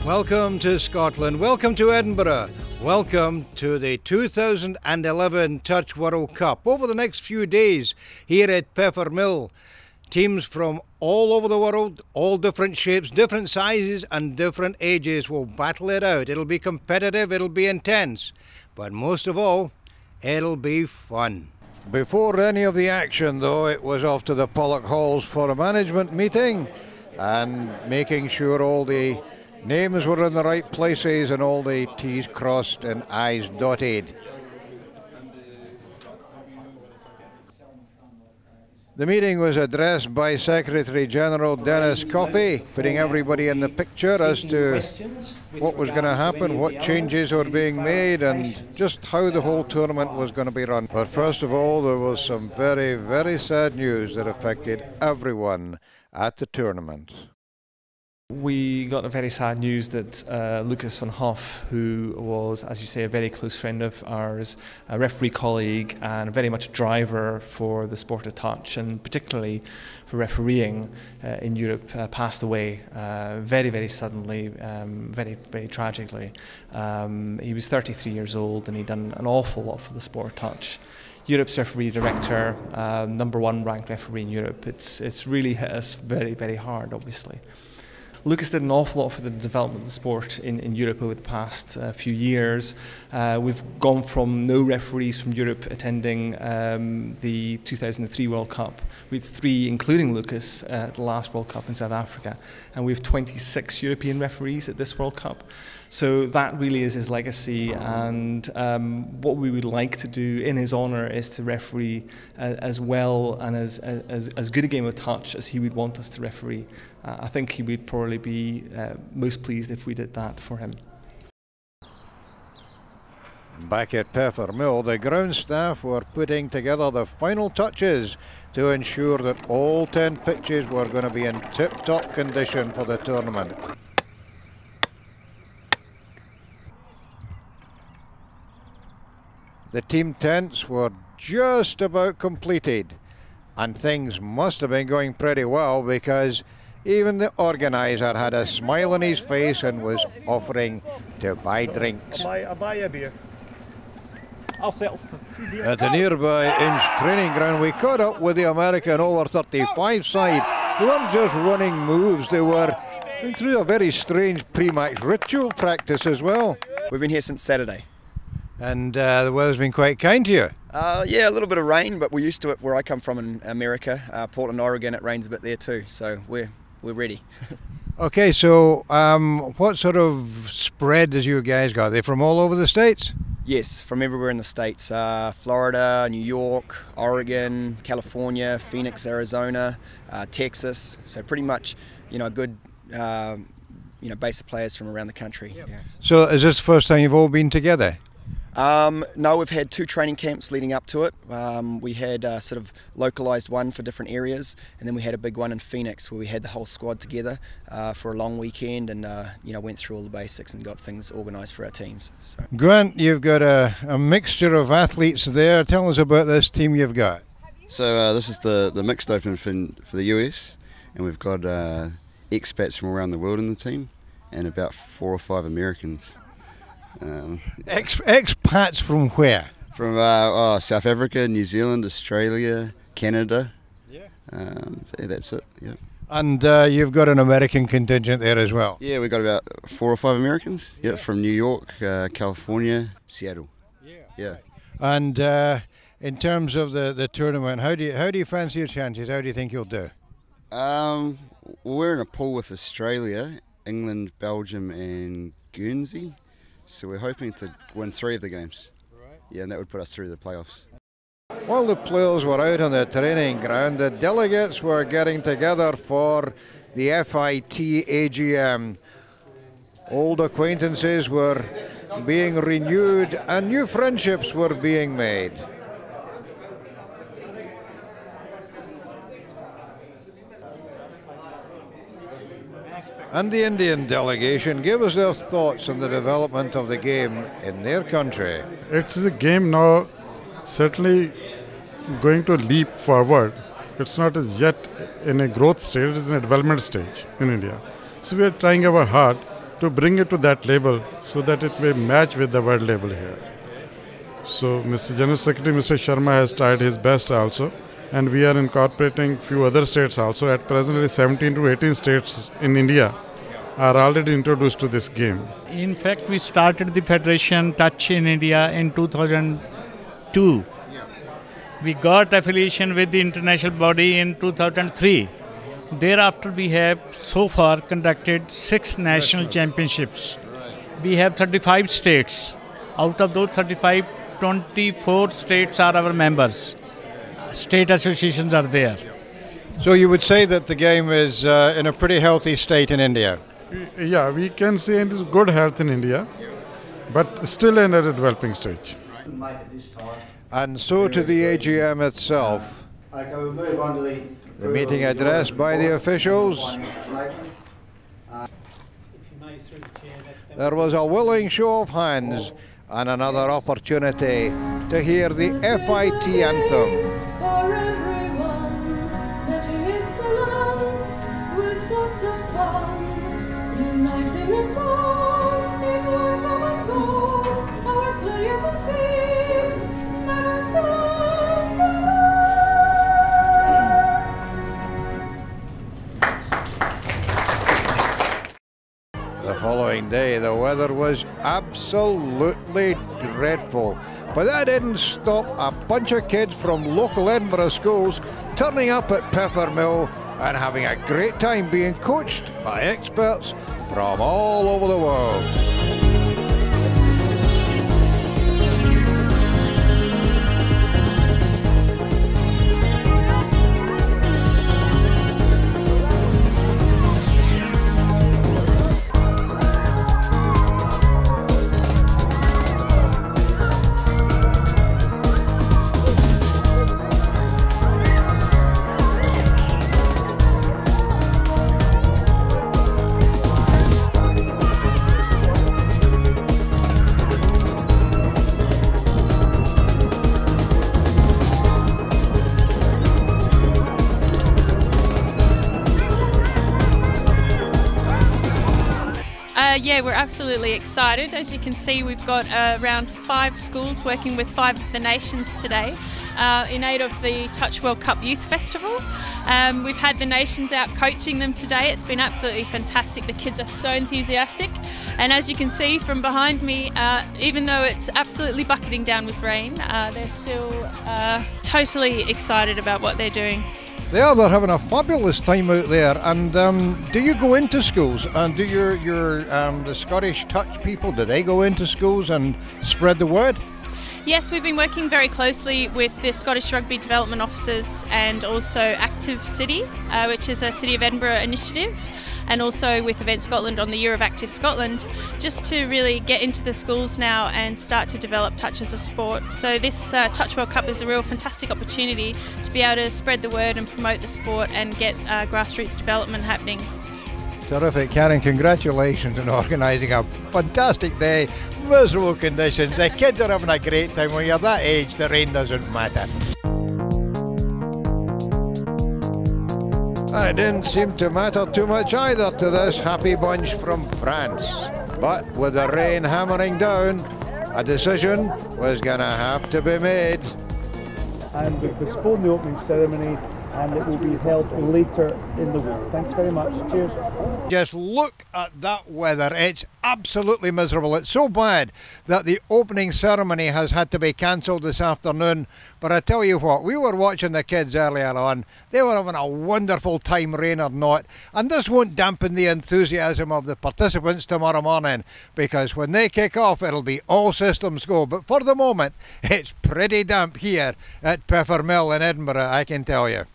Welcome to Scotland, welcome to Edinburgh, welcome to the 2011 Touch World Cup. Over the next few days here at Peffermill, teams from all over the world, all different shapes, different sizes and different ages will battle it out. It'll be competitive, it'll be intense, but most of all, it'll be fun. Before any of the action though, it was off to the Pollock Halls for a management meeting and making sure all the names were in the right places and all the T's crossed and I's dotted. The meeting was addressed by Secretary General Dennis Coffey, putting everybody in the picture as to what was going to happen, what changes were being made and just how the whole tournament was going to be run. But first of all, there was some very, very sad news that affected everyone at the tournament. We got a very sad news that Lucas van Hoff, who was, as you say, a very close friend of ours, a referee colleague and very much a driver for the sport of touch and particularly for refereeing in Europe, passed away very, very suddenly, very, very tragically. He was 33 years old and he'd done an awful lot for the sport of touch. Europe's referee director, #1 ranked referee in Europe. It's really hit us very, very hard, obviously. Lucas did an awful lot for the development of the sport in Europe over the past few years. We've gone from no referees from Europe attending the 2003 World Cup. We had 3, including Lucas, at the last World Cup in South Africa. And we have 26 European referees at this World Cup. So that really is his legacy, and what we would like to do in his honour is to referee as well and as good a game of touch as he would want us to referee. I think he would probably be most pleased if we did that for him. Back at Peffermill, the ground staff were putting together the final touches to ensure that all 10 pitches were going to be in tip-top condition for the tournament. The team tents were just about completed and things must have been going pretty well because even the organiser had a smile on his face and was offering to buy drinks. I'll buy you a beer. I'll settle for 2 beers. At the nearby Inch training ground, we caught up with the American over 35 side. They weren't just running moves, they were going through a very strange pre-match ritual practice as well. We've been here since Saturday. And the weather's been quite kind to you? Yeah, a little bit of rain, but we're used to it where I come from in America. Portland, Oregon, it rains a bit there too, so we're ready. Okay, so what sort of spread does you guys got? Are they from all over the States? Yes, from everywhere in the States. Florida, New York, Oregon, California, Phoenix, Arizona, Texas. So pretty much, a good base of players from around the country. Yep. Yeah. So is this the first time you've all been together? No, we've had 2 training camps leading up to it. We had sort of localised one for different areas, and then we had a big one in Phoenix where we had the whole squad together for a long weekend and went through all the basics and got things organised for our teams. So. Grant, you've got a mixture of athletes there. Tell us about this team you've got. So this is the mixed open for the US, and we've got expats from around the world in the team and about 4 or 5 Americans. Expats from where? From South Africa, New Zealand, Australia, Canada. Yeah. That's it. Yeah. And you've got an American contingent there as well. Yeah, we've got about 4 or 5 Americans. Yeah, from New York, California, Seattle. Yeah. And in terms of the tournament, how do you fancy your chances? How do you think you'll do? We're in a pool with Australia, England, Belgium, and Guernsey. So we're hoping to win 3 of the games. Right. Yeah, and that would put us through the playoffs. While the players were out on the training ground, the delegates were getting together for the FIT AGM. Old acquaintances were being renewed and new friendships were being made. And the Indian delegation gave us their thoughts on the development of the game in their country. It is a game now certainly going to leap forward. It's not as yet in a growth stage, it is in a development stage in India. So we are trying our hard to bring it to that level so that it may match with the world level here. So Mr. General Secretary, Mr. Sharma has tried his best also, and we are incorporating few other states also. At present, 17 to 18 states in India are already introduced to this game. In fact, we started the Federation Touch in India in 2002. We got affiliation with the international body in 2003. Thereafter, we have so far conducted 6 national championships. We have 35 states. Out of those 35, 24 states are our members. State associations are there. So you would say that the game is in a pretty healthy state in India? Yeah, we can say it is good health in India, but still in a developing stage. And so to the AGM itself. The meeting address by the officials. There was a willing show of hands and another opportunity to hear the FIT anthem. For everyone, measuring excellence with lots of fun, uniting us all in one common goal. Our players and team never stand alone. The following day, the weather was absolutely dreadful. But that didn't stop a bunch of kids from local Edinburgh schools turning up at Peffermill and having a great time being coached by experts from all over the world. Yeah, we're absolutely excited. As you can see, we've got around 5 schools working with 5 of the nations today in aid of the Touch World Cup Youth Festival. We've had the nations out coaching them today. It's been absolutely fantastic. The kids are so enthusiastic, and as you can see from behind me, even though it's absolutely bucketing down with rain, they're still totally excited about what they're doing. They're having a fabulous time out there. And do you go into schools? And do the Scottish Touch people, do they go into schools and spread the word? Yes, we've been working very closely with the Scottish Rugby Development Officers and also Active City, which is a City of Edinburgh initiative, and also with Event Scotland on the Year of Active Scotland, just to really get into the schools now and start to develop touch as a sport. So this Touch World Cup is a real fantastic opportunity to be able to spread the word and promote the sport and get grassroots development happening. Terrific, Karen. Congratulations on organising a fantastic day. Miserable conditions. The kids are having a great time. When you're that age, the rain doesn't matter. And it didn't seem to matter too much either to this happy bunch from France. But with the rain hammering down, a decision was going to have to be made. And we've postponed the opening ceremony, and it will be held later in the week. Thanks very much. Cheers. Just look at that weather. It's absolutely miserable. It's so bad that the opening ceremony has had to be cancelled this afternoon. But I tell you what, we were watching the kids earlier on. They were having a wonderful time, rain or not. And this won't dampen the enthusiasm of the participants tomorrow morning, because when they kick off, it'll be all systems go. But for the moment, it's pretty damp here at Peffermill in Edinburgh, I can tell you.